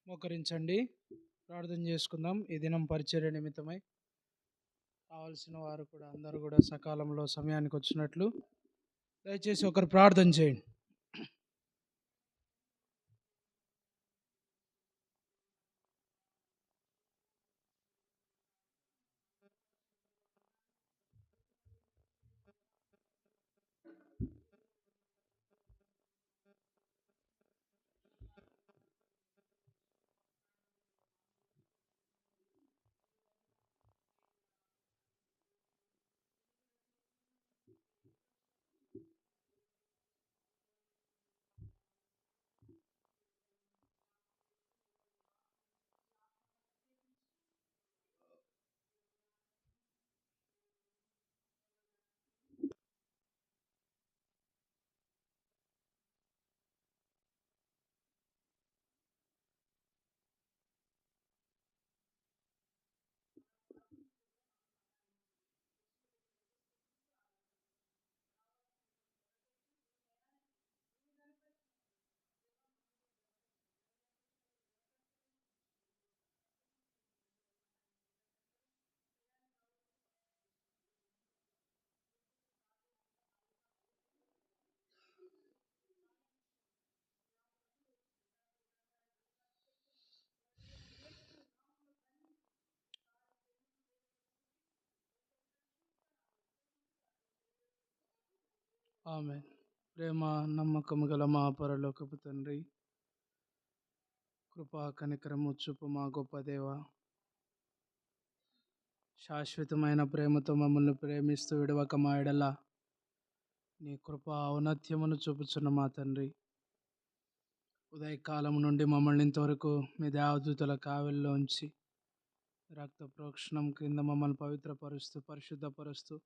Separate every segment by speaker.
Speaker 1: మోకరించండి, ప్రార్థన చేసుకుందాం. ఈ దినం పరిచర్య నిమిత్తమై కావాల్సిన వారు కూడా అందరూ కూడా సకాలంలో సమయానికి వచ్చినట్లు దయచేసి ఒకరు ప్రార్థన చేయండి. ఆమేన్. ప్రేమ నమ్మకము గల మా పరలోకపు తండ్రి, కృపా కనికరము చూపు మా గొప్ప దేవ, శాశ్వతమైన ప్రేమతో మమ్మల్ని ప్రేమిస్తూ విడవక మా ఎడల నీ కృప ఔన్నత్యమును చూపుచున్న మా తండ్రి, ఉదయకాలం నుండి మమ్మల్ని ఇంతవరకు మీ దేవదూతల కావెల్లోంచి రక్త ప్రోక్షణం క్రింద మమ్మల్ని పవిత్రపరుస్తూ పరిశుద్ధపరుస్తూ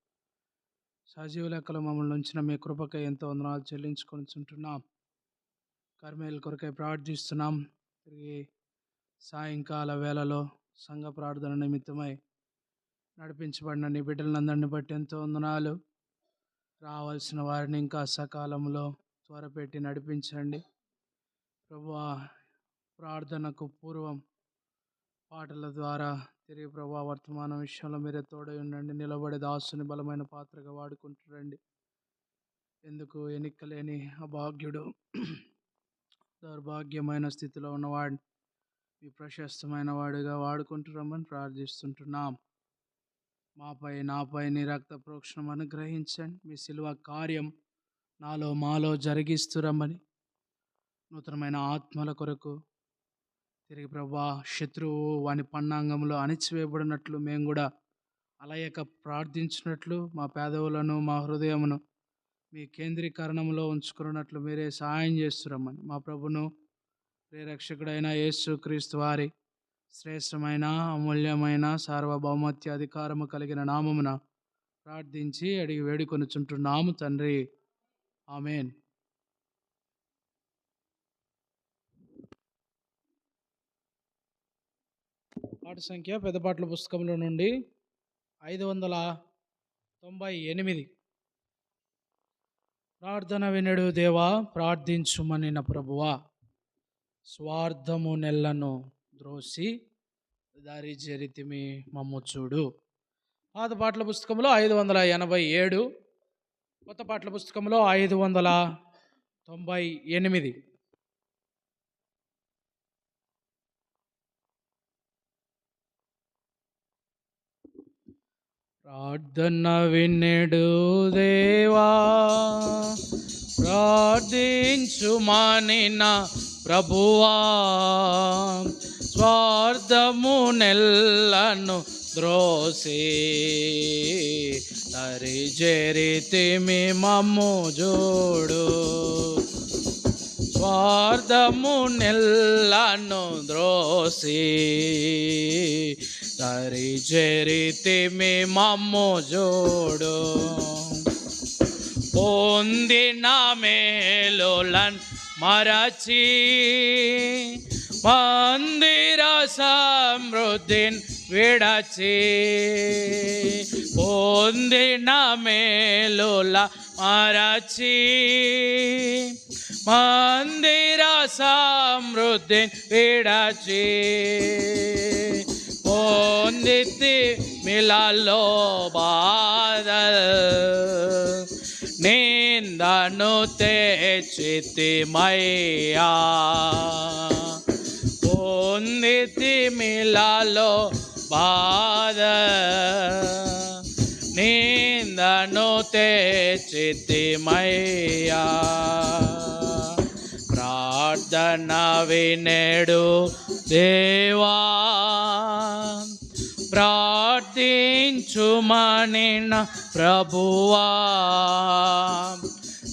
Speaker 1: సజీవ లెక్కలో మమ్మల్ని ఉంచిన మీ కృపకై ఎంతో వందనాలు చెల్లించుకొనిచుంటున్నాం. కర్మేలు కొరకై ప్రార్థిస్తున్నాం. తిరిగి సాయంకాల వేళలో సంఘ ప్రార్థన నిమిత్తమై నడిపించబడిన నీ బిడ్డలందరిని బట్టి ఎంతో వందనాలు. రావాల్సిన వారిని ఇంకా సకాలంలో త్వరపెట్టి నడిపించండి ప్రభువా. ప్రార్థనకు పూర్వం పాటల ద్వారా తిరిగి ప్రభా వర్తమానం విషయంలో మీరే తోడై ఉండండి. నిలబడే దాసుని బలమైన పాత్రగా వాడుకుంటురండి. ఎందుకు ఎన్నికలేని అభాగ్యుడు, దౌర్భాగ్యమైన స్థితిలో ఉన్నవాడిని మీ ప్రశస్తమైన వాడిగా వాడుకుంటురమ్మని ప్రార్థిస్తుంటున్నాం. నాపై నీ రక్త ప్రోక్షణం అనుగ్రహించండి. మీ శిలువ కార్యం నాలో మాలో జరిగిస్తురమ్మని, నూతనమైన ఆత్మల కొరకు తిరిగి ప్రభా శత్రువు వాని పన్నాంగంలో అణిచివేయబడినట్లు మేము కూడా అలయక ప్రార్థించినట్లు మా పేదవులను మా హృదయమును మీ కేంద్రీకరణంలో ఉంచుకున్నట్లు మీరే సహాయం చేస్తురమ్మని, మా ప్రభును ప్రియరక్షకుడైన యేసు క్రీస్తు వారి శ్రేష్టమైన అమూల్యమైన సార్వభౌమత్య అధికారము కలిగిన నామమున ప్రార్థించి అడిగి వేడుకొనుచుంటున్నాము తండ్రి. ఆమేన్. పాట సంఖ్య పెద్దపాట్ల పుస్తకంలో నుండి 598. ప్రార్థన వినడు దేవా ప్రార్థించుమని నా ప్రభువా, స్వార్థము నెల్లను ద్రోసి దారి జరితిమి మమ్ము చూడు. పాత పాటల పుస్తకంలో 587, కొత్త పాటల పుస్తకంలో 598. ప్రార్థన వినెడు దేవా ప్రార్థించుమని నా ప్రభువా, స్వార్థము నెల్లను ద్రోసి దరి జరితిమి మమ్ము చూడు. స్వార్థము నెల్లను ద్రోసి దరి జరితిమి మమ్ము చూడు. పొందిన మేలులన్ మరచి మందిర సమృద్ధిని విడచి, పొందిన మేలుల మరచి మందిర సమృద్ధి విడచి పొందితి మిలలో బాధల్ నిందను తెచ్చితిమయ్యా పొందితి మిలలో బాధ నిందను తెచ్చితిమయ్యా ప్రార్థన వినేడు దేవా ప్రార్థించుమనిన ప్రభువా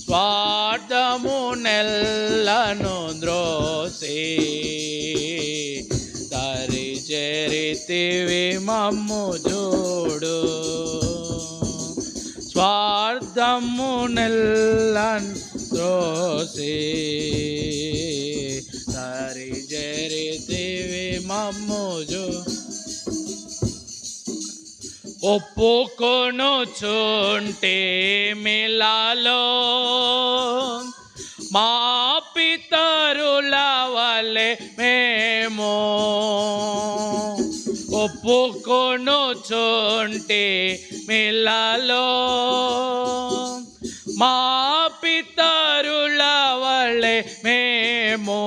Speaker 1: స్వార్థము నెల్లను ద్రోసి దరి చేరితివి మమ్ము చూడు స్వార్థము నెల్లను ద్రోసి దరి చేరితివి మమ్ము చూడు ఒప్పుకొనుచుంటే మిలలో మా పితరుల వలె మేము ఒప్పుకొనుచుంటే మిలలో మా పితరుల వలె మేము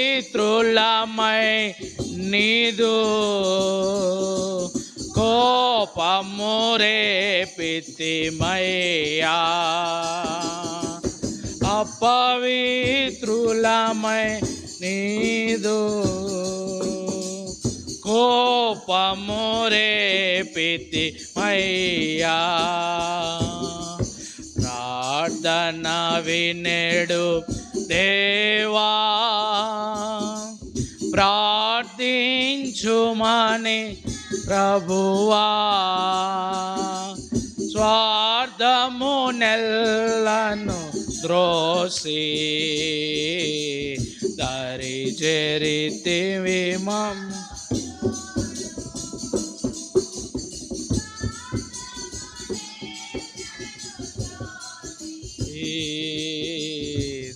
Speaker 1: అపవిత్రులమై నీదు కోపము రేపితిమయ్యా అపవిత్రులమై నీదు కోపము రేపితిమయ్యా ప్రార్థన వినేడు దేవా ప్రార్థించుమని ప్రభువా స్వార్థము నెల్లను ద్రోసి దరి చేరితివి మమ్ము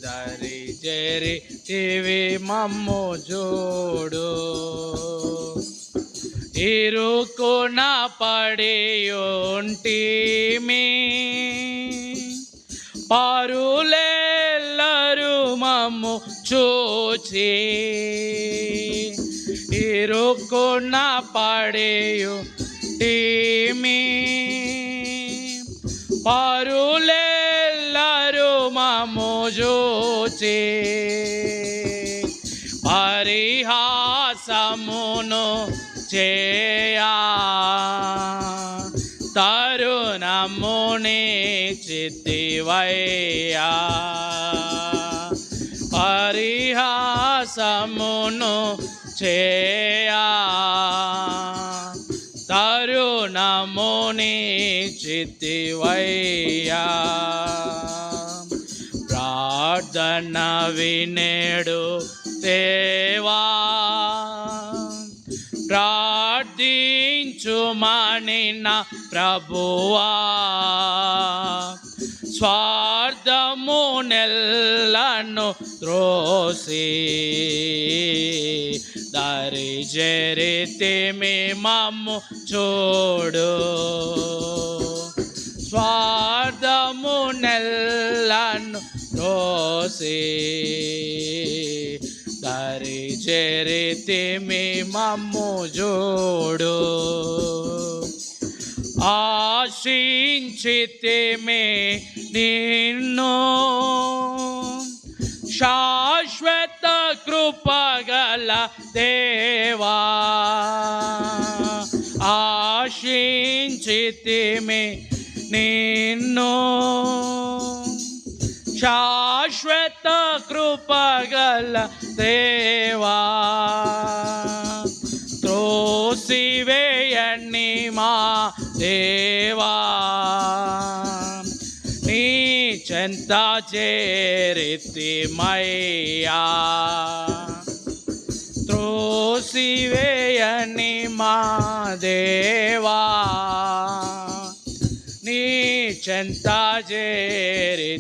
Speaker 1: దరి చేరితివి మమ్ము చూడు ఇరుకున పడియుంటిమి పరులెల్లరు మమ్ము చూచి ఇరుకున పడియుంటిమి పరులెల్లరు మమ్ము చూచి పరిహాసమును చేయా తరుణముని చిత్తివయ్యా పరిహాసమును చేయా తరుణముని చిత్తివయ్యా ప్రార్థన వినేడు దేవా ప్రార్థించుమనిన ప్రభువా స్వార్థము నెల్లను త్రోసి దరి చేరితిమి మమ్ము చూడు స్వార్థము నెల్లను త్రోసి దరి చేరితిమి మమ్ము చూడు ఆశించితిమి నిన్ను శాశ్వత కృపగల దేవా ఆశించితిమి నిన్ను శాశ్వత కృపగల దేవా త్రోసివేయని మా దేవా నీ చెంత చేరితిమయ్యా త్రోసివేయని మా దేవా నీ చెంత చెంత చేరితిమయ్యా,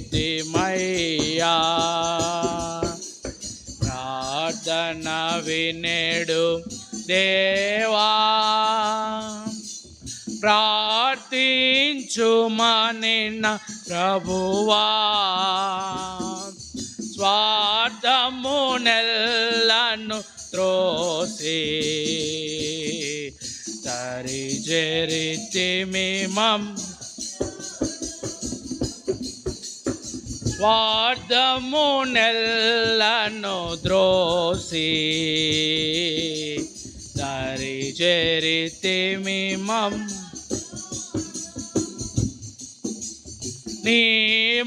Speaker 1: ప్రార్థన వినేడు దేవా, ప్రార్థించుమనిన ప్రభువా, స్వార్థమునెల్లను త్రోసి తరి చెరితిమిమం, స్వార్థమునెల్లను ద్రోసి తరి చెరితిమిమం. నీ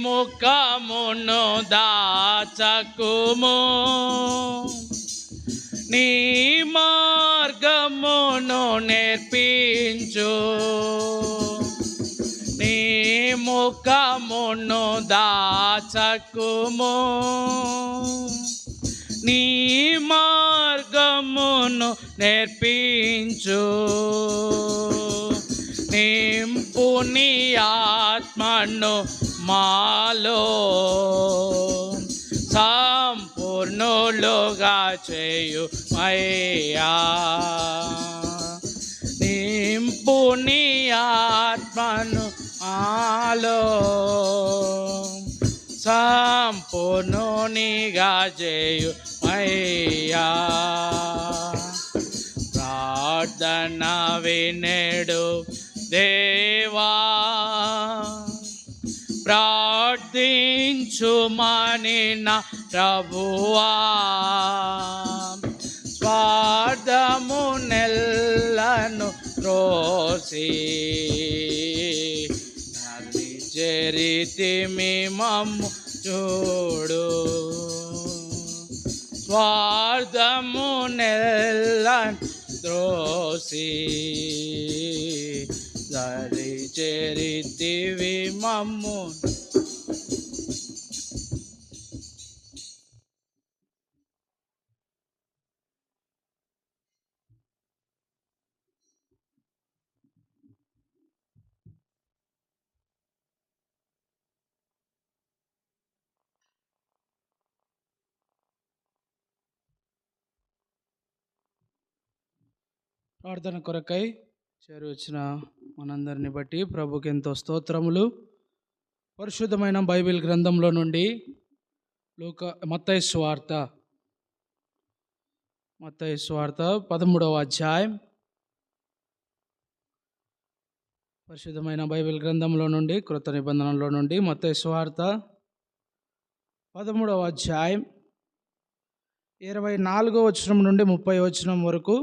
Speaker 1: ముఖమును దాచకుము, నీ మార్గమును నేర్పించు, నీ ముఖమును దాచకుము, నీ మార్గమును నేర్పించు, నింపు నీ ఆత్మను మాలో సంపూర్ణులుగా చేయు అయ్యా, నింపు నీ ఆత్మను మాలో సంపూర్ణునిగా చేయు అయ్యా, ప్రార్థన వినేడు దేవా, ప్రార్థించుమనిన ప్రభువా, స్వార్థమునెల్లను త్రోసి నలి చెరితిమిమము చూడు, స్వార్థమునెల్లను త్రోసి దరి చెరితివి మమ్ము. ప్రార్థన కొరకై చేరి వచ్చిన మనందరిని బట్టి ప్రభుకి ఎంతో స్తోత్రములు. పరిశుద్ధమైన బైబిల్ గ్రంథంలో నుండి మత్తయి సువార్త 13వ అధ్యాయం. పరిశుద్ధమైన బైబిల్ గ్రంథంలో నుండి క్రొత్త నిబంధనలో నుండి మత్తయి సువార్త 13వ అధ్యాయం 24వ వచనం నుండి 30వ వచనం వరకు.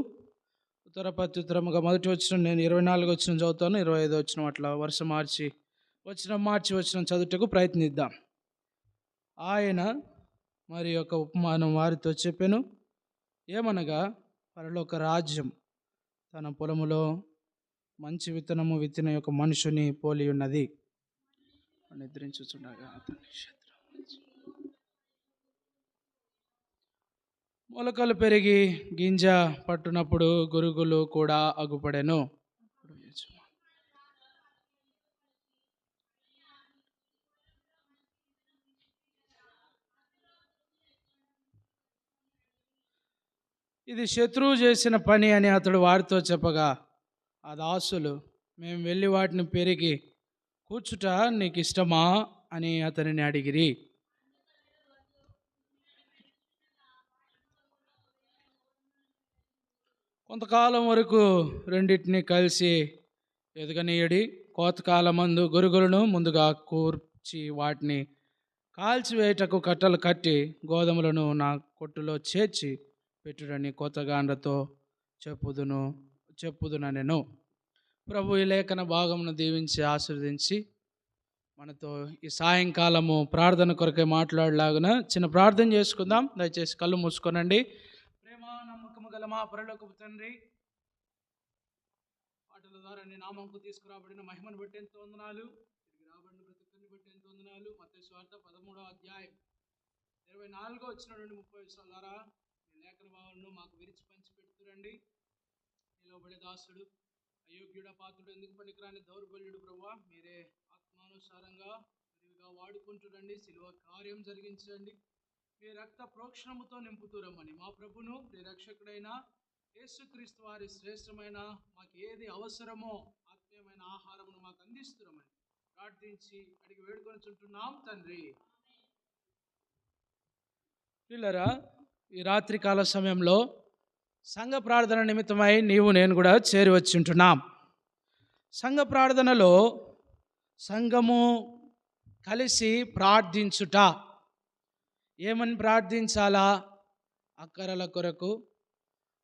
Speaker 1: ఉత్తర ప్రత్యుత్తరముగా మొదటి వచనం నేను 24వ వచనం చదువుతాను, 25వ వచనం అట్లా వరుస మార్చి వచనం చదువుటకు ప్రయత్నిద్దాం. ఆయన మరి యొక్క ఉపమానం వారితో చెప్పెను, ఏమనగా పరలోక రాజ్యం తన పొలములో మంచి విత్తనము విత్తిన యొక్క మనుషుని పోలి ఉన్నది. నిద్రించుచుండగా మొలకలు పెరిగి గింజ పట్టునప్పుడు గురుగులు కూడా అగుపడెను. ఇది శత్రువు చేసిన పని అని అతడు వారితో చెప్పగా, ఆ దాసులు, మేము వెళ్ళి వాటిని పెరిగి కూర్చుట నీకు ఇష్టమా అని అతనిని అడిగిరి. కొంతకాలం వరకు రెండింటిని కలిసి ఎదగనీయడి. కోతకాలమందు గొరుగులను ముందుగా కూర్చి వాటిని కాల్చివేయటకు కట్టలు కట్టి గోధుమలను నా కొట్టులో చేర్చి పెట్టుడని కోతగాండ్రతో చెప్పుదునెను. ప్రభు ఈ లేఖన భాగమును దీవించి ఆశీర్వదించి మనతో ఈ సాయంకాలము ప్రార్థన కొరకే మాట్లాడలాగున చిన్న ప్రార్థన చేసుకుందాం. దయచేసి కళ్ళు మూసుకోనండి. ప్రేమ నమ్మకము గల మా పరలోకపు తండ్రి, పాటల ద్వారా నీ నామంకు తీసుకురాబడిన మహిమను బట్టి ఎంతో వందనాలు, తిరిగి రాబడిన ప్రతి ఒక్కరిని బట్టి ఎంతో వందనాలు. మత్తయి సువార్త 13వ అధ్యాయం 24వ వచనం నుండి 30వ వచనం ద్వారా ఈ లేఖన భావాలను మాకు విరిచి పంచి పెడుతురండి. నిలవబడే దాసుడు అయోగ్యుడ పాత్రుడు ఎందుకు పనికిరాని దౌర్బల్యుడు ప్రభువా, మీరే ఆత్మ చిత్తానుసారంగా విరివిగా వాడుకుంటురండి. శిలువ కార్యం జరిగించండి. మీ రక్త ప్రోక్షణముతో నింపుతురమ్మని మా ప్రభును రక్షకుడైన యేసుక్రీస్తు వారి శ్రేష్టమైన మాకు ఏది అవసరమో ఆత్మీయమైన ఆహారమును మాకు అందిస్తురమని ప్రార్థించి అడిగి వేడుకొనుచుంటున్నాం తండ్రి. పిల్లరా, ఈ రాత్రికాల సమయంలో సంఘ ప్రార్థన నిమిత్తమై నీవు నేను కూడా చేరి వచ్చి ఉంటున్నాం. సంఘ ప్రార్థనలో సంఘము కలిసి ప్రార్థించుట. ఏమని ప్రార్థించాలా? అక్కరల కొరకు,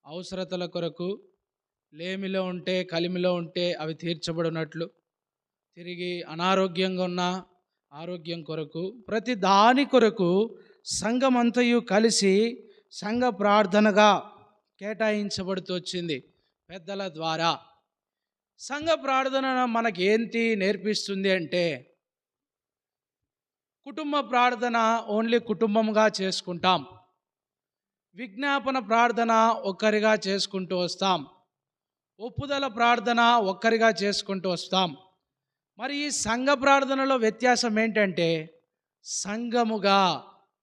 Speaker 1: అవసరతల కొరకు, లేమిలో ఉంటే కలిమిలో ఉంటే అవి తీర్చబడినట్లు, తిరిగి అనారోగ్యంగా ఉన్న ఆరోగ్యం కొరకు, ప్రతి దాని కొరకు సంఘమంతయు కలిసి సంఘ ప్రార్థనగా కేటాయించబడుతూ వచ్చింది పెద్దల ద్వారా. సంఘ ప్రార్థన మనకి ఏంటి నేర్పిస్తుంది అంటే, కుటుంబ ప్రార్థన ఓన్లీ కుటుంబంగా చేసుకుంటాం, విజ్ఞాపన ప్రార్థన ఒక్కరిగా చేసుకుంటూ వస్తాం, ఒప్పుదల ప్రార్థన ఒక్కరిగా చేసుకుంటూ వస్తాం. మరి ఈ సంఘ ప్రార్థనలో వ్యత్యాసం ఏంటంటే, సంఘముగా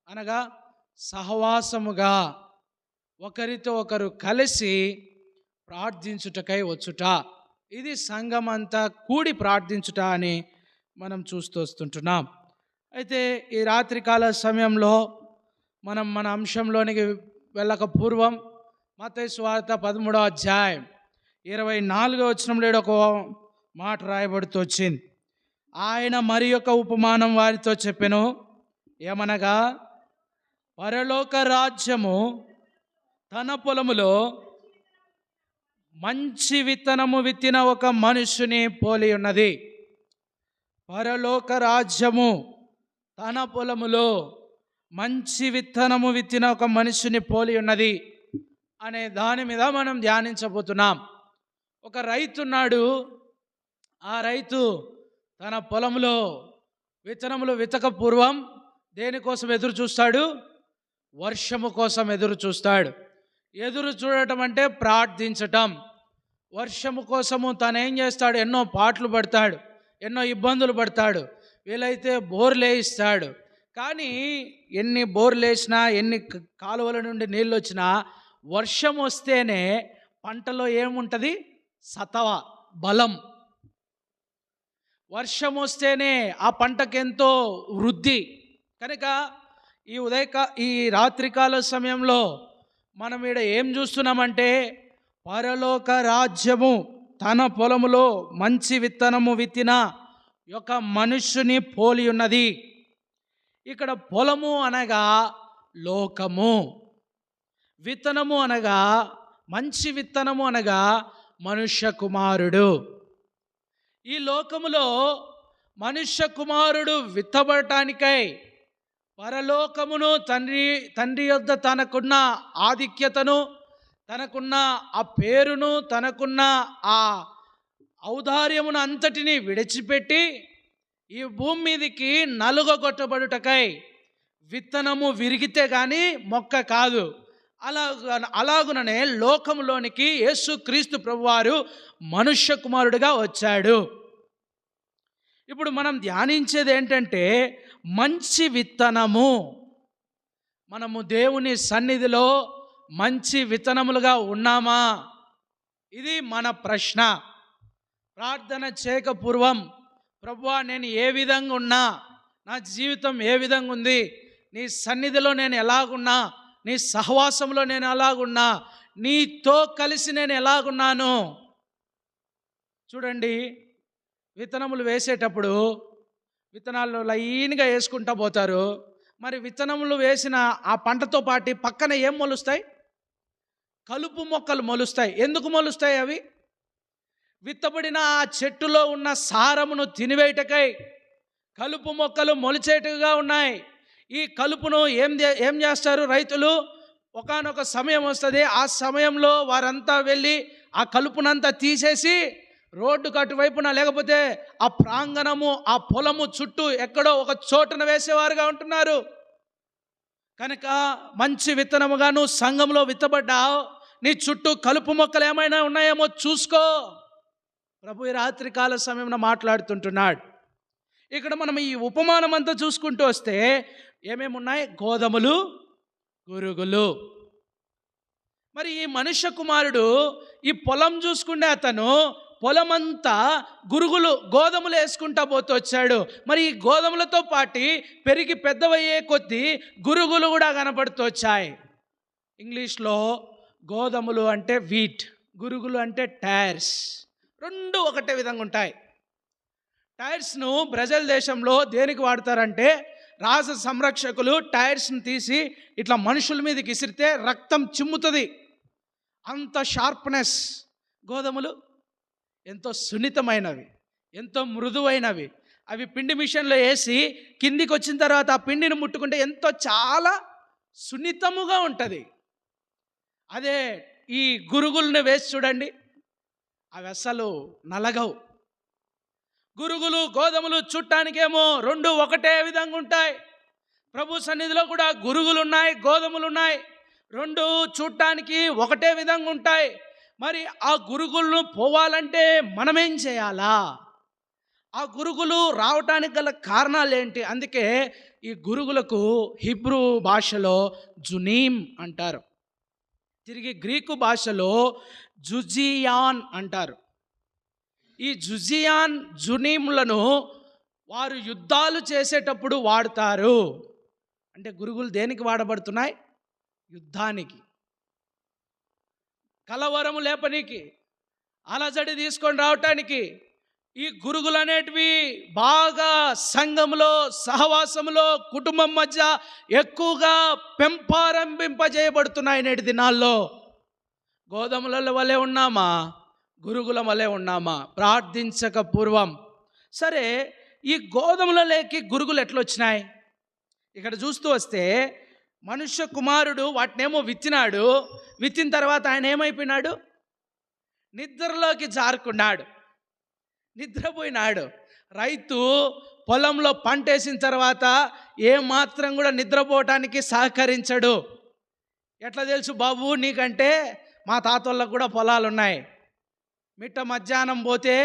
Speaker 1: అనగా సహవాసముగా ఒకరితో ఒకరు కలిసి ప్రార్థించుటకై వచ్చుట. ఇది సంఘమంతా కూడి ప్రార్థించుట అని మనం చూస్తూ వస్తుంటున్నాం. అయితే ఈ రాత్రికాల సమయంలో మనం మన అంశంలోనికి వెళ్ళక పూర్వం మత్తయి సువార్త 13వ అధ్యాయం 24వ వచనంలో ఒక మాట రాయబడుతూ వచ్చింది. ఆయన మరి యొక్క ఉపమానం వారితో చెప్పెను. ఏమనగా, పరలోక రాజ్యము తన పొలములో మంచి విత్తనము విత్తిన ఒక మనుషుని పోలి ఉన్నది. పరలోక రాజ్యము తన పొలములో మంచి విత్తనము విత్తిన ఒక మనుషుని పోలి ఉన్నది అనే దాని మీద మనం ధ్యానించబోతున్నాం. ఒక రైతున్నాడు. ఆ రైతు తన పొలంలో విత్తనములు విత్తక పూర్వం దేనికోసం ఎదురు చూస్తాడు? వర్షము కోసం ఎదురు చూస్తాడు. ఎదురు చూడటం అంటే ప్రార్థించటం. వర్షము కోసము తను ఏం చేస్తాడు? ఎన్నో పాటలు పడతాడు, ఎన్నో ఇబ్బందులు పడతాడు, వీలైతే బోర్లు వేయిస్తాడు. కానీ ఎన్ని బోర్లు వేసినా, ఎన్ని కాలువల నుండి నీళ్ళు వచ్చినా, వర్షం వస్తేనే పంటలో ఏముంటుంది? సతవ, బలం. వర్షం వస్తేనే ఆ పంటకెంతో వృద్ధి. కనుక ఈ రాత్రికాల సమయంలో మనం ఈడ ఏం చూస్తున్నామంటే, పరలోక రాజ్యము తన పొలములో మంచి విత్తనము విత్తిన ఒక మనుష్యుని పోలి ఉన్నది. ఇక్కడ పొలము అనగా లోకము, విత్తనము అనగా, మంచి విత్తనము అనగా మనుష్య కుమారుడు. ఈ లోకములో మనుష్య కుమారుడు విత్తబడటానికై పరలోకమును తండ్రి యొద్ద తనకున్న ఆధిక్యతను, తనకున్న ఆ పేరును, తనకున్న ఆ ఔదార్యమును అంతటిని విడిచిపెట్టి ఈ భూమి మీదికి నలుగొట్టబడుటకై, విత్తనము విరిగితే కానీ మొక్క కాదు, అలాగుననే లోకంలోనికి యేసుక్రీస్తు ప్రభువారు మనుష్య కుమారుడిగా వచ్చాడు. ఇప్పుడు మనం ధ్యానించేది ఏంటంటే, మంచి విత్తనము. మనము దేవుని సన్నిధిలో మంచి విత్తనములుగా ఉన్నామా? ఇది మన ప్రశ్న. ప్రార్థన చేయక పూర్వం, ప్రభువా నేను ఏ విధంగా ఉన్నా, నా జీవితం ఏ విధంగా ఉంది, నీ సన్నిధిలో నేను ఎలాగున్నా, నీ సహవాసంలో నేను ఎలాగున్నా, నీతో కలిసి నేను ఎలాగున్నాను? చూడండి, విత్తనములు వేసేటప్పుడు విత్తనాలు లైన్గా వేసుకుంటూ పోతారు. మరి విత్తనములు వేసిన ఆ పంటతో పాటు పక్కన ఏం మొలుస్తాయి? కలుపు మొక్కలు మొలుస్తాయి. ఎందుకు మొలుస్తాయి అవి? విత్తబడిన ఆ చెట్టులో ఉన్న సారమును తినివేయటకై కలుపు మొక్కలు మొలిచేట్టుగా ఉన్నాయి. ఈ కలుపును ఏం చేస్తారు రైతులు? ఒకానొక సమయం వస్తుంది, ఆ సమయంలో వారంతా వెళ్ళి ఆ కలుపునంతా తీసేసి రోడ్డుకు అటువైపున, లేకపోతే ఆ ప్రాంగణము, ఆ పొలము చుట్టూ ఎక్కడో ఒక చోటున వేసేవారుగా ఉంటున్నారు. కనుక మంచి విత్తనముగా నువ్వు సంఘంలో విత్తబడ్డావు, నీ చుట్టూ కలుపు మొక్కలు ఏమైనా ఉన్నాయేమో చూసుకో. ప్రభు ఈ రాత్రికాల సమయంలో మాట్లాడుతుంటున్నాడు. ఇక్కడ మనం ఈ ఉపమానం అంతా చూసుకుంటూ వస్తే ఏమేమి ఉన్నాయి? గోధుమలు, గురుగులు. మరి ఈ మనుష్య కుమారుడు ఈ పొలం చూసుకుంటే అతను పొలమంతా గోధుమలు వేసుకుంటా పోతూ వచ్చాడు. మరి ఈ గోధుమలతో పాటు పెరిగి పెద్దవయ్యే కొద్దీ గురుగులు కూడా కనపడుతూ వచ్చాయి. ఇంగ్లీష్లో గోధుమలు అంటే వీట్, గురుగులు అంటే టైర్స్. రెండు ఒకటే విధంగా ఉంటాయి. టైర్స్ను బ్రెజిల్ దేశంలో దేనికి వాడతారంటే, రాజ సంరక్షకులు టైర్స్ని తీసి ఇట్లా మనుషుల మీదకి విసిరితే రక్తం చిమ్ముతుంది, అంత షార్ప్నెస్. గోధుమలు ఎంతో సున్నితమైనవి, ఎంతో మృదువైనవి. అవి పిండి మిషన్లో వేసి కిందికి వచ్చిన తర్వాత ఆ పిండిని ముట్టుకుంటే ఎంతో చాలా సున్నితముగా ఉంటుంది. అదే ఈ గురుగులను వేసి చూడండి, అవి అసలు నలగవు. గురుగులు గోధుమలు చూడటానికేమో రెండు ఒకటే విధంగా ఉంటాయి. ప్రభు సన్నిధిలో కూడా గురుగులు ఉన్నాయి, గోధుమలు ఉన్నాయి. రెండు చూడటానికి ఒకటే విధంగా ఉంటాయి. మరి ఆ గురుగులను పోవాలంటే మనమేం చేయాలా? ఆ గురుగులు రావటానికి గల కారణాలు ఏంటి? అందుకే ఈ గురుగులకు హిబ్రూ భాషలో జునీమ్ అంటారు, తిరిగి గ్రీకు భాషలో జుజియాన్ అంటారు. ఈ జుజియాన్, జునీములను వారు యుద్ధాలు చేసేటప్పుడు వాడతారు. అంటే గురుగులు దేనికి వాడబడుతున్నాయి? యుద్ధానికి, కలవరము లేపనికి, అలజడి తీసుకొని రావటానికి. ఈ గురుగులు అనేటివి బాగా సంఘంలో, సహవాసంలో, కుటుంబం మధ్య ఎక్కువగా పెంపారంభింపజేయబడుతున్నాయి నేటి దినాల్లో. గోధుమల వలె ఉన్నామా? గురుగుల వలె ఉన్నామా? ప్రార్థించక పూర్వం. సరే, ఈ గోధుమలలోకి గురుగులు ఎట్లొచ్చినాయి? ఇక్కడ చూస్తూ వస్తే మనుష్య కుమారుడు వాటినేమో విత్తినాడు. విత్తిన తర్వాత ఆయన ఏమైపోయినాడు? నిద్రలోకి జారుకున్నాడు, నిద్రపోయినాడు. రైతు పొలంలో పంట వేసిన తర్వాత ఏమాత్రం కూడా నిద్రపోవటానికి సహకరించడు. ఎట్లా తెలుసు బాబు నీకంటే? మా తాతోళ్ళకు కూడా పొలాలు ఉన్నాయి. మిట్ట మధ్యాహ్నం పోతే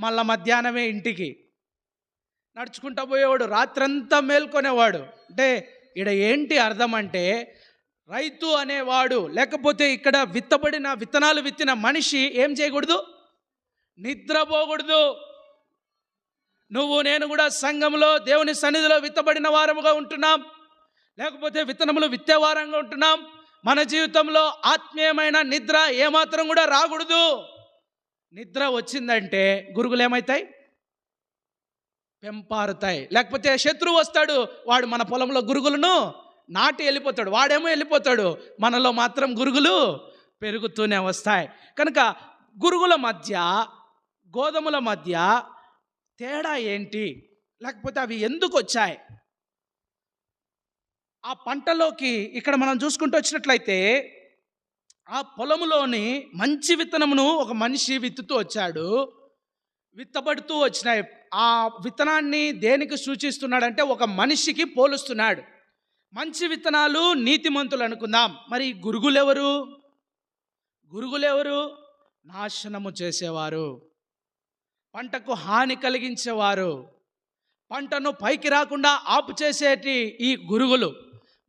Speaker 1: మళ్ళా మధ్యాహ్నమే ఇంటికి నడుచుకుంటూ పోయేవాడు, రాత్రంతా మేల్కొనేవాడు. అంటే ఇక్కడ ఏంటి అర్థం అంటే, రైతు అనేవాడు, లేకపోతే ఇక్కడ విత్తనాలు విత్తిన మనిషి ఏం చేయకూడదు? నిద్రపోకూడదు. నువ్వు నేను కూడా సంఘంలో దేవుని సన్నిధిలో విత్తబడిన వారముగా ఉంటున్నాం, లేకపోతే విత్తనములు విత్తే వారంగా ఉంటున్నాం. మన జీవితంలో ఆత్మీయమైన నిద్ర ఏమాత్రం కూడా రాకూడదు. నిద్ర వచ్చిందంటే గురుగులు ఏమవుతాయి? పెంపారుతాయి. లేకపోతే శత్రువు వస్తాడు, వాడు మన పొలంలో గురుగులను నాటి వెళ్ళిపోతాడు, వాడేమో వెళ్ళిపోతాడు, మనలో మాత్రం గురుగులు పెరుగుతూనే వస్తాయి. కనుక గురుగుల మధ్య, గోధుమల మధ్య తేడా ఏంటి? లేకపోతే అవి ఎందుకు వచ్చాయి? ఆ పంటలోకి ఇక్కడ మనం చూసుకుంటూ వచ్చినట్లయితే, ఆ పొలములోని మంచి విత్తనమును ఒక మనిషి విత్తుతూ వచ్చాడు, విత్తబడుతూ వచ్చినాయి. ఆ విత్తనాన్ని దేనికి సూచిస్తున్నాడంటే ఒక మనిషికి పోలుస్తున్నాడు. మంచి విత్తనాలు నీతిమంతులు అనుకుందాం. మరి గురుగులెవరు? గురుగులెవరు? నాశనము చేసేవారు, పంటకు హాని కలిగించేవారు, పంటను పైకి రాకుండా ఆపు చేసేటి ఈ గురుగులు.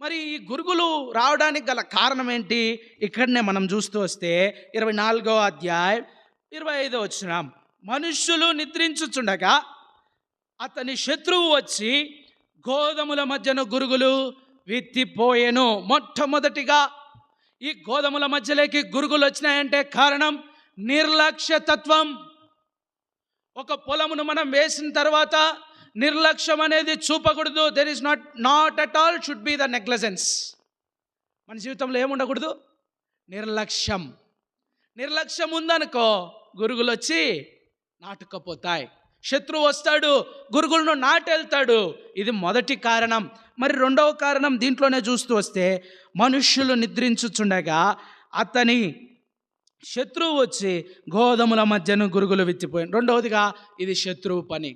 Speaker 1: మరి ఈ గురుగులు రావడానికి గల కారణం ఏంటి? ఇక్కడనే మనం చూస్తూ వస్తే 24వ అధ్యాయం 25వ వచనం, మనుష్యులు నిద్రించుచుండగా అతని శత్రువు వచ్చి గోధుమల మధ్యన గురుగులు విత్తిపోయెను. మొట్టమొదటిగా ఈ గోధుమల మధ్యలోకి గురుగులు వచ్చినాయంటే కారణం నిర్లక్ష్యతత్వం. ఒక పొలమును మనం వేసిన తర్వాత నిర్లక్ష్యం అనేది చూపకూడదు. There is not at all should be the negligence. మన జీవితంలో ఏముండకూడదు? నిర్లక్ష్యం. నిర్లక్ష్యం ఉందనుకో గురుగులు వచ్చి నాటుకపోతాయి. శత్రువు వస్తాడు, గురుగులను నాటెళ్తాడు. ఇది మొదటి కారణం. మరి రెండవ కారణం దీంట్లోనే చూస్తూ వస్తే, మనుష్యులు నిద్రించుచుండగా అతని శత్రువు వచ్చి గోధుమల మధ్యను గురుగులు విత్తిపోయాడు. రెండవదిగా ఇది శత్రువు పని.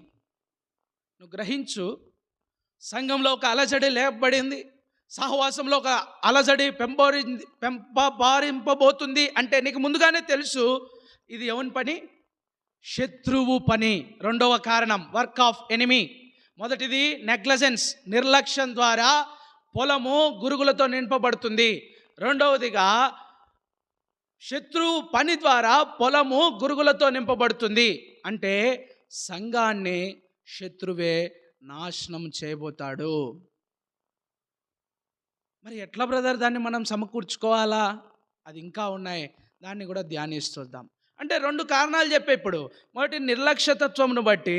Speaker 1: నువ్వు గ్రహించు, సంఘంలో ఒక అలజడి లేపబడింది, సహవాసంలో ఒక అలజడి పెంపబారింపబోతుంది అంటే నీకు ముందుగానే తెలుసు ఇది ఎవరి పని? శత్రువు పని. రెండవ కారణం వర్క్ ఆఫ్ ఎనిమీ. మొదటిది నెగ్లజెన్స్, నిర్లక్ష్యం ద్వారా పొలము గురుగులతో నింపబడుతుంది. రెండవదిగా శత్రువు పని ద్వారా పొలము గురుగులతో నింపబడుతుంది. అంటే సంఘాన్ని శత్రువే నాశనం చేయబోతాడు. మరి ఎట్లా బ్రదర్ దాన్ని మనం సమకూర్చుకోవాలా? అది ఇంకా ఉన్నాయి, దాన్ని కూడా ధ్యానిస్తూద్దాం. అంటే 2 కారణాలు చెప్పే ఇప్పుడు. మొదటి, నిర్లక్ష్యతత్వంను బట్టి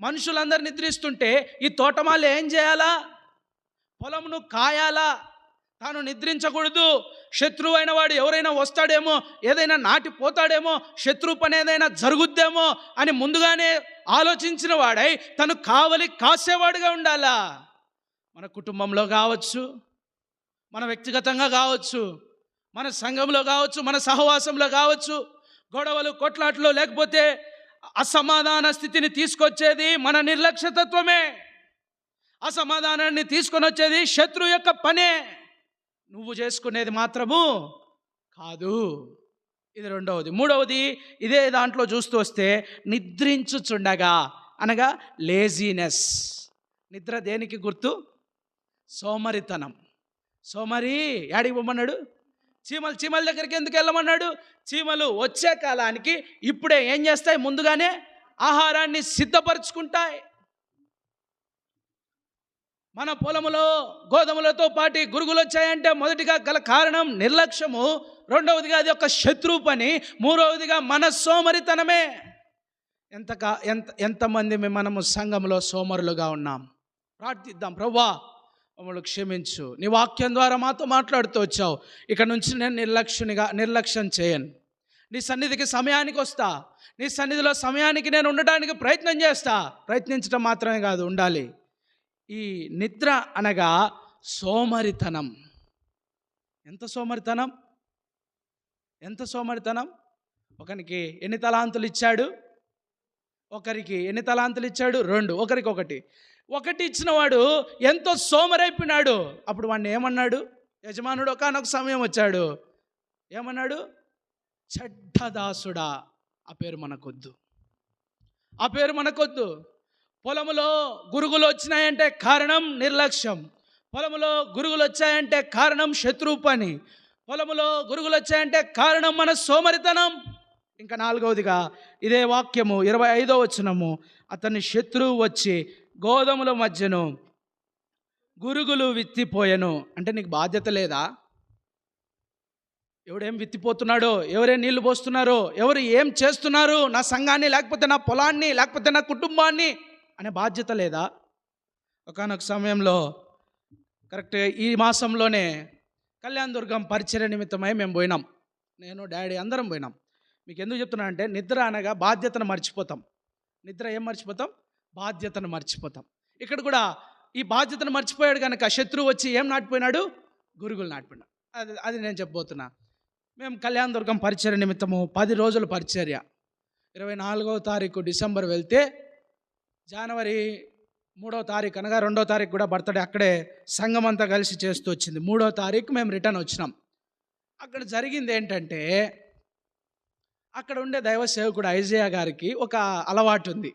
Speaker 1: మనుషులందరూ నిద్రిస్తుంటే ఈ తోటమాలి ఏం చేయాలా? పొలమును కాయాలా? తాను నిద్రించకూడదు. శత్రువు అయిన వాడు ఎవరైనా వస్తాడేమో, ఏదైనా నాటిపోతాడేమో, శత్రువు పని ఏదైనా జరుగుద్దేమో అని ముందుగానే ఆలోచించిన వాడై తను కావలి కాసేవాడుగా ఉండాలా. మన కుటుంబంలో కావచ్చు, మన వ్యక్తిగతంగా కావచ్చు, మన సంఘంలో కావచ్చు, మన సహవాసంలో కావచ్చు, గొడవలు కొట్లాట్లు లేకపోతే అసమాధాన స్థితిని తీసుకొచ్చేది మన నిర్లక్ష్యతత్వమే. అసమాధానాన్ని తీసుకొని వచ్చేది శత్రువు యొక్క పనే. నువ్వు చేసుకునేది మాత్రము కాదు. ఇది రెండవది. మూడవది, ఇదే దాంట్లో చూస్తూ వస్తే నిద్రించుచుండగా అనగా లేజీనెస్. నిద్ర దేనికి గుర్తు? సోమరితనం. సోమరి యాడికి పోమన్నాడు? చీమల దగ్గరికి ఎందుకు వెళ్ళమన్నాడు? చీమలు వచ్చే కాలానికి ఇప్పుడే ఏం చేస్తాయి? ముందుగానే ఆహారాన్ని సిద్ధపరచుకుంటాయి. మన పొలములో గోధుమలతో పాటు గురుగులు వచ్చాయంటే మొదటిగా గల కారణం నిర్లక్ష్యము, రెండవదిగా అది ఒక శత్రువు పని, మూడవదిగా మన సోమరితనమే. ఎంతమంది మనము సంఘంలో సోమరులుగా ఉన్నాం? ప్రార్థిద్దాం. ప్రభువా మమ్మల్ని క్షమించు, నీ వాక్యం ద్వారా మాతో మాట్లాడుతూ వచ్చావు, ఇక నుంచి నేను నిర్లక్ష్యం చేయను. నీ సన్నిధికి సమయానికి వస్తా, నీ సన్నిధిలో సమయానికి నేను ఉండడానికి ప్రయత్నం చేస్తా. ప్రయత్నించడం మాత్రమే కాదు, ఉండాలి. ఈ నిద్ర అనగా సోమరితనం. ఎంత సోమరితనం! ఎంత సోమరితనం! ఒకరికి ఎన్ని తలాంతులు ఇచ్చాడు? ఒకరికి ఎన్ని తలాంతులు ఇచ్చాడు? 2. ఒకరికి ఒకటి ఇచ్చిన వాడు ఎంతో సోమరైపోయినాడు. అప్పుడు వాడిని ఏమన్నాడు? యజమానుడు ఒకానొక సమయం వచ్చాడు, ఏమన్నాడు? చెడ్డదాసుడా, ఆ పేరు మనకొద్దు, ఆ పేరు మనకొద్దు. పొలములో గురుగులు వచ్చినాయంటే కారణం నిర్లక్ష్యం. పొలములో గురుగులు వచ్చాయంటే కారణం శత్రువు పని. పొలములో గురుగులు వచ్చాయంటే కారణం మన సోమరితనం. ఇంకా 4వదిగా ఇదే వాక్యము 25వ వచనము, అతని శత్రువు వచ్చి గోధుమల మధ్యను గురుగులు విత్తిపోయెను. అంటే నీకు బాధ్యత లేదా? ఎవడేం విత్తిపోతున్నాడో, ఎవరేం నీళ్లు పోస్తున్నారో, ఎవరు ఏం చేస్తున్నారు, నా సంఘాన్ని లేకపోతే నా పొలాన్ని లేకపోతే నా కుటుంబాన్ని అనే బాధ్యత లేదా? ఒకానొక సమయంలో కరెక్ట్గా ఈ మాసంలోనే కళ్యాణదుర్గం పరిచర్య నిమిత్తమై మేము పోయినాం. నేను, డాడీ అందరం పోయినాం. మీకు ఎందుకు చెప్తున్నా అంటే, నిద్ర అనగా బాధ్యతను మర్చిపోతాం. నిద్ర ఏం మర్చిపోతాం? బాధ్యతను మర్చిపోతాం. ఇక్కడ కూడా ఈ బాధ్యతను మర్చిపోయాడు కనుక శత్రువు వచ్చి ఏం నాటిపోయినాడు? గురుగులు నాటిపోయినాడు. అది నేను చెప్పబోతున్నా. మేము కళ్యాణదుర్గం పరిచర్య నిమిత్తము 10 రోజుల పరిచర్య. 24వ తారీఖు డిసెంబర్ వెళ్తే జనవరి 3వ తారీఖు అనగా 2వ తారీఖు కూడా బర్త్డే అక్కడే సంఘం అంతా కలిసి చేస్తూ వచ్చింది. 3వ తారీఖు మేము రిటర్న్ వచ్చినాం. అక్కడ జరిగింది ఏంటంటే, అక్కడ ఉండే దైవ సేవకుడు ఐజయా గారికి ఒక అలవాటు ఉంది.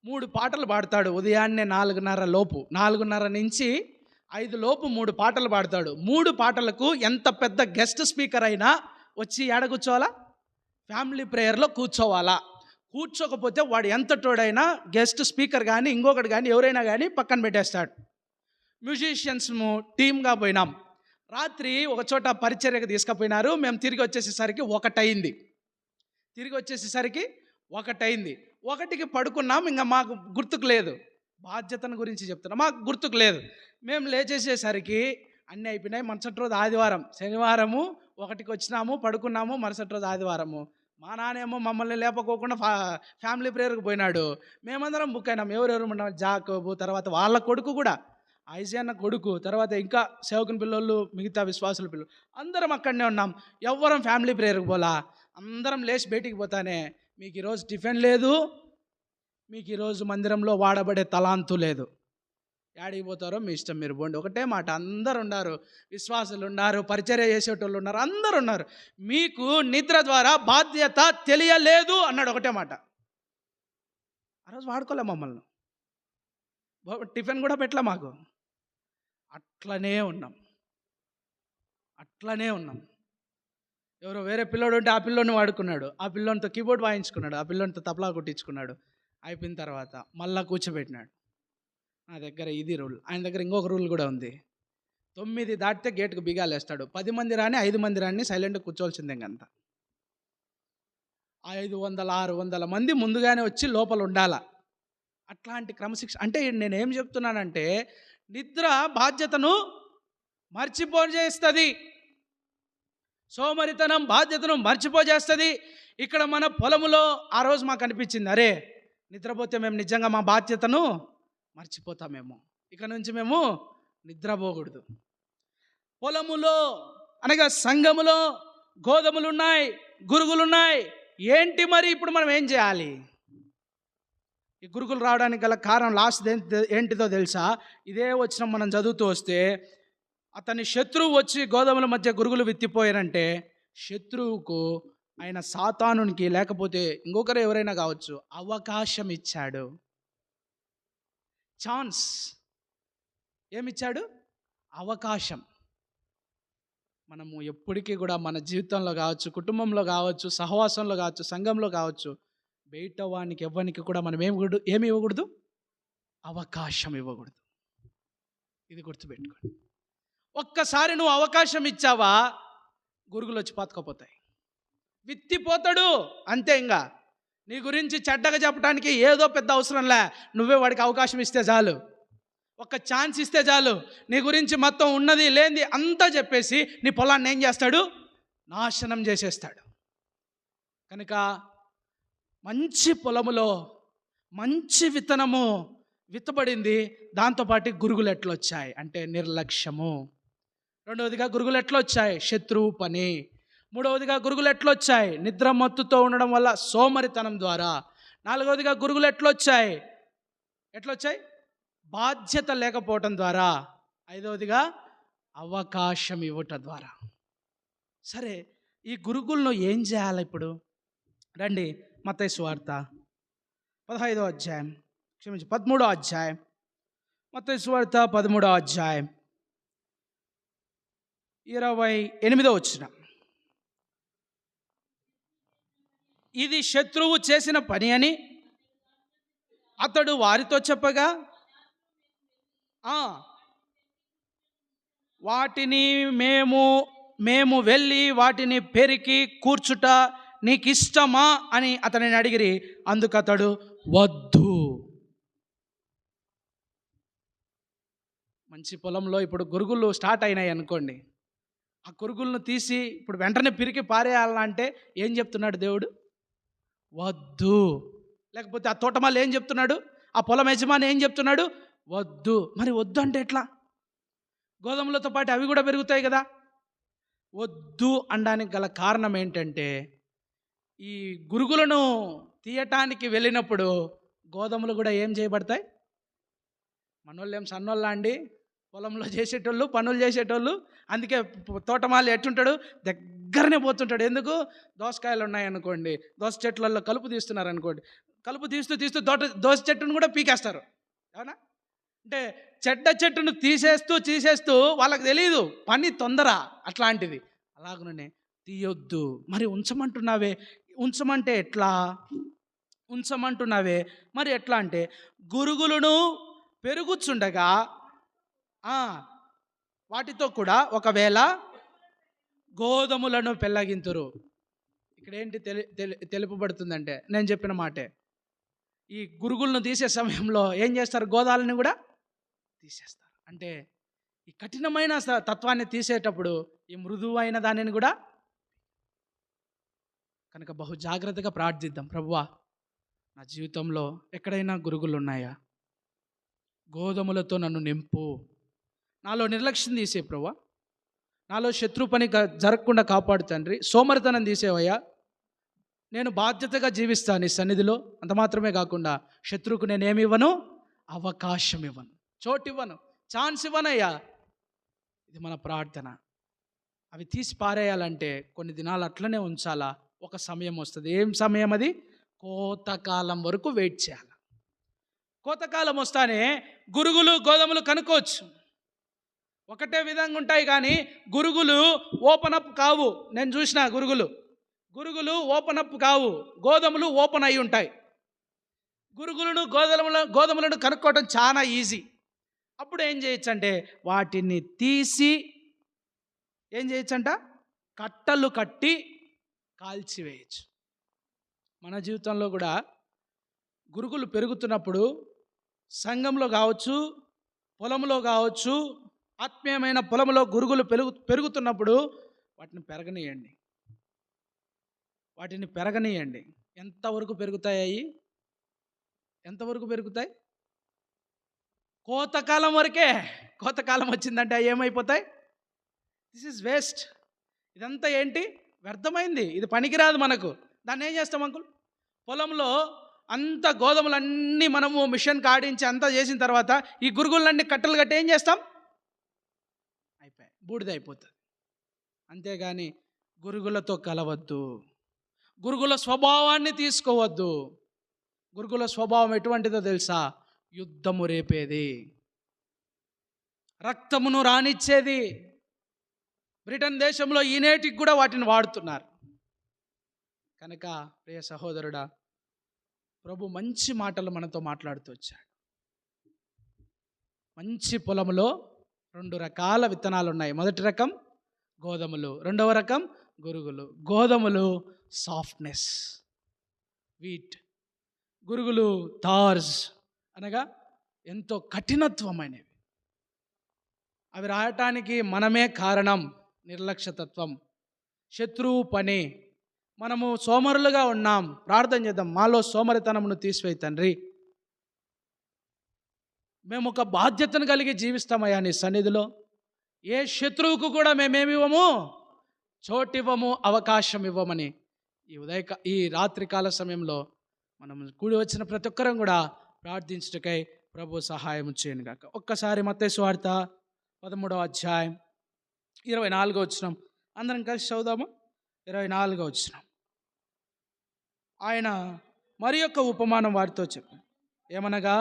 Speaker 1: 3 పాటలు పాడతాడు. ఉదయాన్నే 4:30 లోపు, 4:30 నుంచి 5 లోపు 3 పాటలు పాడతాడు. 3 పాటలకు ఎంత పెద్ద గెస్ట్ స్పీకర్ అయినా వచ్చి ఏడ కూర్చోవాలా? ఫ్యామిలీ ప్రేయర్లో కూర్చోవాలా. కూర్చోకపోతే వాడు ఎంతటోడైనా గెస్ట్ స్పీకర్ కానీ ఇంకొకటి కానీ ఎవరైనా కానీ పక్కన పెట్టేస్తాడు. మ్యూజిషియన్స్ టీమ్గా పోయినాం. రాత్రి ఒక చోట పరిచర్యకు తీసుకుపోయినారు. మేము తిరిగి వచ్చేసేసరికి 1 అయింది. ఒకటికి పడుకున్నాం. ఇంకా మాకు గుర్తుకు లేదు, బాధ్యతను గురించి చెప్తున్నా, మాకు గుర్తుకు లేదు. మేము లేచేసేసరికి అన్నీ అయిపోయినాయి. మరుసటి రోజు ఆదివారం, శనివారము 1కి వచ్చినాము, పడుకున్నాము. మరుసటి రోజు ఆదివారము. మా నాన్నేమో మమ్మల్ని లేపకోకుండా ఫ్యామిలీ ప్రేయర్కి పోయినాడు. మేమందరం బుక్ అయినాం. ఎవరెవరు ఉన్నాం? జాకోబు, తర్వాత వాళ్ళ కొడుకు కూడా ఐజయన్న కొడుకు, తర్వాత ఇంకా సేవకుని పిల్లలు, మిగతా విశ్వాసుల పిల్లలు అందరం అక్కడనే ఉన్నాం. ఎవ్వరం ఫ్యామిలీ ప్రేయర్కి పోలా. అందరం లేచి బయటికి పోతానే, మీకు ఈరోజు టిఫిన్ లేదు, మీకు ఈరోజు మందిరంలో వాడబడే తలాంతు లేదు. యాడికి పోతారో మీ ఇష్టం, మీరు పోండి. ఒకటే మాట, అందరు ఉన్నారు, విశ్వాసులు ఉన్నారు, పరిచర్య చేసేటోళ్ళు ఉన్నారు, అందరు ఉన్నారు. మీకు నిద్ర ద్వారా బాధ్యత తెలియలేదు అన్నాడు. ఒకటే మాట. ఆ రోజు వాడుకోలే మమ్మల్ని. టిఫిన్ కూడా పెట్టలే మాకు. అట్లనే ఉన్నాం. ఎవరో వేరే పిల్లోడు ఉంటే ఆ పిల్లోని వాడుకున్నాడు, ఆ పిల్లోనితో కీబోర్డ్ వాయించుకున్నాడు, ఆ పిల్లోనితో తబలా కొట్టించుకున్నాడు. అయిపోయిన తర్వాత మళ్ళా కూర్చోబెట్టినాడు. నా దగ్గర ఇది రూల్, ఆయన దగ్గర ఇంకొక రూల్ కూడా ఉంది. 9 దాటితే గేటుకు బిగాలు వేస్తాడు. 10 మంది రాని 5 మంది రాని సైలెంట్గా కూర్చోవలసిందే. ఇంకంత 500 600 మంది ముందుగానే వచ్చి లోపల ఉండాల. అట్లాంటి క్రమశిక్షణ. అంటే నేనేం చెప్తున్నానంటే, నిద్ర బాధ్యతను మర్చిపోజేస్తుంది. సోమరితనం బాధ్యతను మర్చిపోజేస్తుంది. ఇక్కడ మన పొలములో ఆ రోజు మాకు అనిపించింది, అరే నిద్రపోతే మేము నిజంగా మా బాధ్యతను మర్చిపోతామేమో, ఇక నుంచి మేము నిద్రపోకూడదు. పొలములో అనగా సంఘములో గోధుమలున్నాయి, గురుగులున్నాయి. ఏంటి మరి ఇప్పుడు మనం ఏం చేయాలి? ఈ గురుగులు రావడానికి గల కారణం లాస్ట్ ఏంటిదో తెలుసా? ఇదే వచ్చిన మనం చదువుతూ వస్తే, అతని శత్రువు వచ్చి గోధుమల మధ్య గురుగులు విత్తిపోయారంటే, శత్రువుకు ఆయన సాతానునికి లేకపోతే ఇంకొకరు ఎవరైనా కావచ్చు అవకాశం ఇచ్చాడు. ఛాన్స్ ఏమిచ్చాడు? అవకాశం. మనము ఎప్పటికీ కూడా మన జీవితంలో కావచ్చు, కుటుంబంలో కావచ్చు, సహవాసంలో కావచ్చు, సంఘంలో కావచ్చు, బయట వానికి ఎవ్వనికి కూడా మనం ఏమి ఇవ్వకూడదు? అవకాశం ఇవ్వకూడదు. ఇది గుర్తుపెట్టుకోండి. ఒక్కసారి నువ్వు అవకాశం ఇచ్చావా, గురుగులు వచ్చి పాతుకపోతాయి, విత్తిపోతాడు అంతే. ఇంకా నీ గురించి చెడ్డగా చెప్పడానికి ఏదో పెద్ద అవసరంలే, నువ్వే వాడికి అవకాశం ఇస్తే చాలు, ఒక ఛాన్స్ ఇస్తే చాలు. నీ గురించి మొత్తం ఉన్నది లేనిది అంతా చెప్పేసి నీ పొలాన్ని ఏం చేస్తాడు? నాశనం చేసేస్తాడు. కనుక మంచి పొలములో మంచి విత్తనము విత్తబడింది, దాంతోపాటు గురుగులు ఎట్లొచ్చాయి అంటే నిర్లక్ష్యము. రెండవదిగా గురుగులు ఎట్లొచ్చాయి? శత్రువు పని. మూడవదిగా గురుగులు ఎట్లొచ్చాయి? నిద్ర మత్తుతో ఉండడం వల్ల, సోమరితనం ద్వారా. నాలుగవదిగా గురుగులు ఎట్లొచ్చాయి? బాధ్యత లేకపోవటం ద్వారా. ఐదవదిగా అవకాశం ఇవ్వటం ద్వారా. సరే, ఈ గురుగులను ఏం చేయాలి ఇప్పుడు? రండి, మత్తయి సువార్త 13వ అధ్యాయం, 13వ అధ్యాయం, మత్తయి సువార్త 13వ అధ్యాయం 28వ వచనం. ఇది శత్రువు చేసిన పని అని అతడు వారితో చెప్పగా, వాటిని మేము వెళ్ళి వాటిని పెరికి కూర్చుట నీకు ఇష్టమా అని అతనిని అడిగిరి. అందుకు అతడు వద్దు. మంచి పొలంలో ఇప్పుడు గురుగులు స్టార్ట్ అయినాయి అనుకోండి, ఆ గురుగులను తీసి ఇప్పుడు వెంటనే పిరికి పారేయాలంటే ఏం చెప్తున్నాడు దేవుడు? వద్దు. లేకపోతే ఆ తోటమాలి ఏం చెప్తున్నాడు? ఆ పొలం యజమాని ఏం చెప్తున్నాడు? వద్దు. మరి వద్దు అంటే ఎట్లా? గోధుమలతో పాటు అవి కూడా పెరుగుతాయి కదా. వద్దు అనడానికి గల కారణం ఏంటంటే, ఈ గురుగులను తీయటానికి వెళ్ళినప్పుడు గోధుమలు కూడా ఏం చేయబడతాయి? మనోళ్ళు ఏం సన్నోళ్ళ అండి, పొలంలో చేసేటోళ్ళు, పనులు చేసేటోళ్ళు. అందుకే తోటమాలి ఎట్టుంటాడు? దగ్గరనే పోతుంటాడు. ఎందుకు? దోసకాయలు ఉన్నాయనుకోండి, దోస చెట్లలో కలుపు తీస్తున్నారు అనుకోండి, కలుపు తీస్తూ దోస చెట్టును కూడా పీకేస్తారు. అవునా? అంటే చెట్టును తీసేస్తూ వాళ్ళకి తెలియదు, పని తొందర అట్లాంటిది. అలాగనే తీయొద్దు. మరి ఉంచమంటే ఎట్లా? ఉంచమంటున్నావే మరి ఎట్లా అంటే, గురుగులను పెరుగుచుండగా వాటితో కూడా ఒకవేళ గోధుమలను పెళ్ళగింతురు. ఇక్కడ ఏంటి తెలుపబడుతుందంటే, నేను చెప్పిన మాటే, ఈ గురుగులను తీసే సమయంలో ఏం చేస్తారు? గోదాలను కూడా తీసేస్తారు. అంటే ఈ కఠినమైన తత్వాన్ని తీసేటప్పుడు ఈ మృదువైన దానిని కూడా. కనుక బహు జాగ్రత్తగా ప్రార్థిద్దాం. ప్రభువా, నా జీవితంలో ఎక్కడైనా గురుగులు ఉన్నాయా? గోధుమలతో నన్ను నింపు. నాలో నిర్లక్ష్యం తీసే ప్రభువా, నాలో శత్రు పని జరగకుండా కాపాడు తండ్రి. సోమరితనం తీసేవయ్యా. నేను బాధ్యతగా జీవిస్తాను నీ సన్నిధిలో. అంత మాత్రమే కాకుండా శత్రువుకు నేనేమి ఇవ్వను? అవకాశం ఇవ్వను, చోటు ఇవ్వను, ఛాన్స్ ఇవ్వనయ్యా. ఇది మన ప్రార్థన. అవి తీసి పారేయాలంటే కొన్ని దినాలు అట్లనే ఉంచాలా. ఒక సమయం వస్తుంది. ఏం సమయం అది? కోతకాలం వరకు వెయిట్ చేయాలి. కోతకాలం వస్తానే గురుగులు గోధుమలు కనుక్కోవచ్చు. ఒకటే విధంగా ఉంటాయి కానీ గురుగులు ఓపెన్ అప్ కావు. నేను చూసిన గురుగులు ఓపెన్ అప్ కావు, గోధుమలు ఓపెన్ అయి ఉంటాయి. గోధుమలను కనుక్కోవడం చాలా ఈజీ. అప్పుడు ఏం చేయొచ్చు అంటే వాటిని తీసి ఏం చేయొచ్చంట, కట్టలు కట్టి కాల్చివేయచ్చు. మన జీవితంలో కూడా గురుగులు పెరుగుతున్నప్పుడు సంఘంలో కావచ్చు, పొలంలో కావచ్చు, ఆత్మీయమైన పొలంలో గురుగులు పెరుగుతున్నప్పుడు వాటిని పెరగనీయండి. ఎంతవరకు పెరుగుతాయి? ఎంతవరకు పెరుగుతాయి? కోతకాలం వరకే. కోతకాలం వచ్చిందంటే అవి ఏమైపోతాయి? This is waste. ఇదంతా ఏంటి? వ్యర్థమైంది. ఇది పనికిరాదు మనకు. దాన్ని ఏం చేస్తాం అంకుల్? పొలంలో అంత గోధుమలన్నీ మనము మిషన్ కాడించి అంతా చేసిన తర్వాత ఈ గురుగులన్నీ కట్టలు కట్టి ఏం చేస్తాం? అయిపోయాయి, బూడిద అయిపోతుంది. అంతేగాని గురుగులతో కలవద్దు, గురుగుల స్వభావాన్ని తీసుకోవద్దు. గురుగుల స్వభావం ఎటువంటిదో తెలుసా? యుద్ధము రేపేది, రక్తమును రానిచ్చేది. బ్రిటన్ దేశంలో ఈనేటికి కూడా వాటిని వాడుతున్నారు. కనుక ప్రియ సహోదరుడా, ప్రభు మంచి మాటలు మనతో మాట్లాడుతూ వచ్చాడు. మంచి పొలంలో 2 రకాల విత్తనాలు ఉన్నాయి. మొదటి రకం గోధుమలు, రెండవ రకం గురుగులు. గోధుమలు సాఫ్ట్నెస్, వీట్. గురుగులు థార్స్, అనగా ఎంతో కఠినత్వమైనవి. అవి రాయటానికి మనమే కారణం. నిర్లక్ష్యతత్వం, శత్రువు పని. మనము సోమరులుగా ఉన్నాం. ప్రార్థన చేద్దాం, మాలో సోమరితనమును తీసివేయి తండ్రి. మేము ఒక బాధ్యతను కలిగి జీవిస్తామయ్యా నీ సన్నిధిలో. ఏ శత్రువుకు కూడా మేమేమివ్వము, చోటివ్వము, అవకాశం ఇవ్వమని ఈ రాత్రికాల సమయంలో మనం కూడి వచ్చిన ప్రతి ఒక్కరం కూడా ప్రార్థించుటకై ప్రభు సహాయం చేయను గాక. ఒక్కసారి మత్తయి సువార్త 13వ అధ్యాయం 24వ వచనం అందరం కలిసి చదువుదాము. 24వ వచనం. ఆయన మరి యొక్క ఉపమానం వారితో చెప్పారు. ఏమనగా,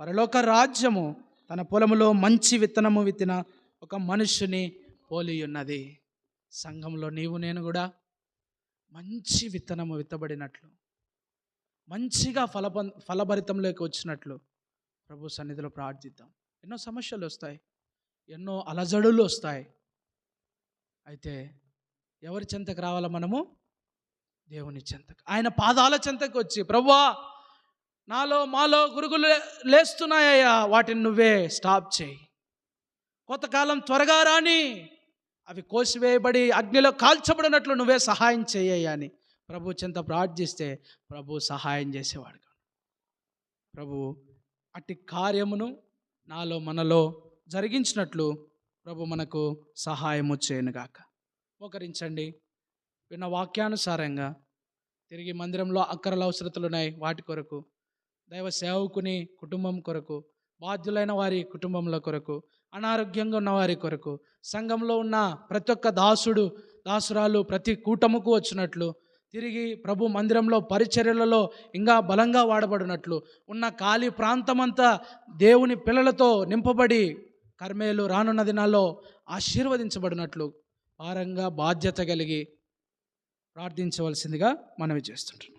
Speaker 1: పరలోక రాజ్యము తన పొలములో మంచి విత్తనము విత్తిన ఒక మనుష్యుని పోలి ఉన్నది. సంఘంలో నీవు నేను కూడా మంచి విత్తనము విత్తబడినట్లు, మంచిగా ఫలభరితంలోకి వచ్చినట్లు ప్రభు సన్నిధిలో ప్రార్థిద్దాం. ఎన్నో సమస్యలు వస్తాయి, ఎన్నో అలజడులు వస్తాయి. అయితే ఎవరి చెంతకు రావాలా మనము? దేవుని చెంతకు, ఆయన పాదాల చెంతకు వచ్చి, ప్రభువా మాలో గురుగులు లేస్తున్నాయ్యా, వాటిని నువ్వే స్టాప్ చేయి. కొంతకాలం త్వరగా రాని అవి కోసివేయబడి అగ్నిలో కాల్చబడినట్లు నువ్వే సహాయం చేయ్యా అని ప్రభు చెంత ప్రార్థిస్తే ప్రభు సహాయం చేసేవాడు. ప్రభు అట్టి కార్యమును మనలో జరిగించినట్లు ప్రభు మనకు సహాయము చేయనుగాక. మోకరించండి. విన్న వాక్యానుసారంగా తిరిగి మందిరంలో అక్కరల అవసరతలు ఉన్నాయి. వాటి కొరకు, దైవ సేవకుని కుటుంబం కొరకు, బాధ్యులైన వారి కుటుంబంలో కొరకు, అనారోగ్యంగా ఉన్న వారి కొరకు, సంఘంలో ఉన్న ప్రతి ఒక్క దాసురాలు ప్రతి కూటముకు వచ్చినట్లు, తిరిగి ప్రభు మందిరంలో పరిచర్యలలో ఇంకా బలంగా వాడబడినట్లు, ఉన్న ఖాళీ ప్రాంతమంతా దేవుని పిల్లలతో నింపబడి కర్మేలు రానున్న దినాల్లో ఆశీర్వదించబడినట్లు భారంగా బాధ్యత కలిగి ప్రార్థించవలసిందిగా మనవి చేస్తుంటాం.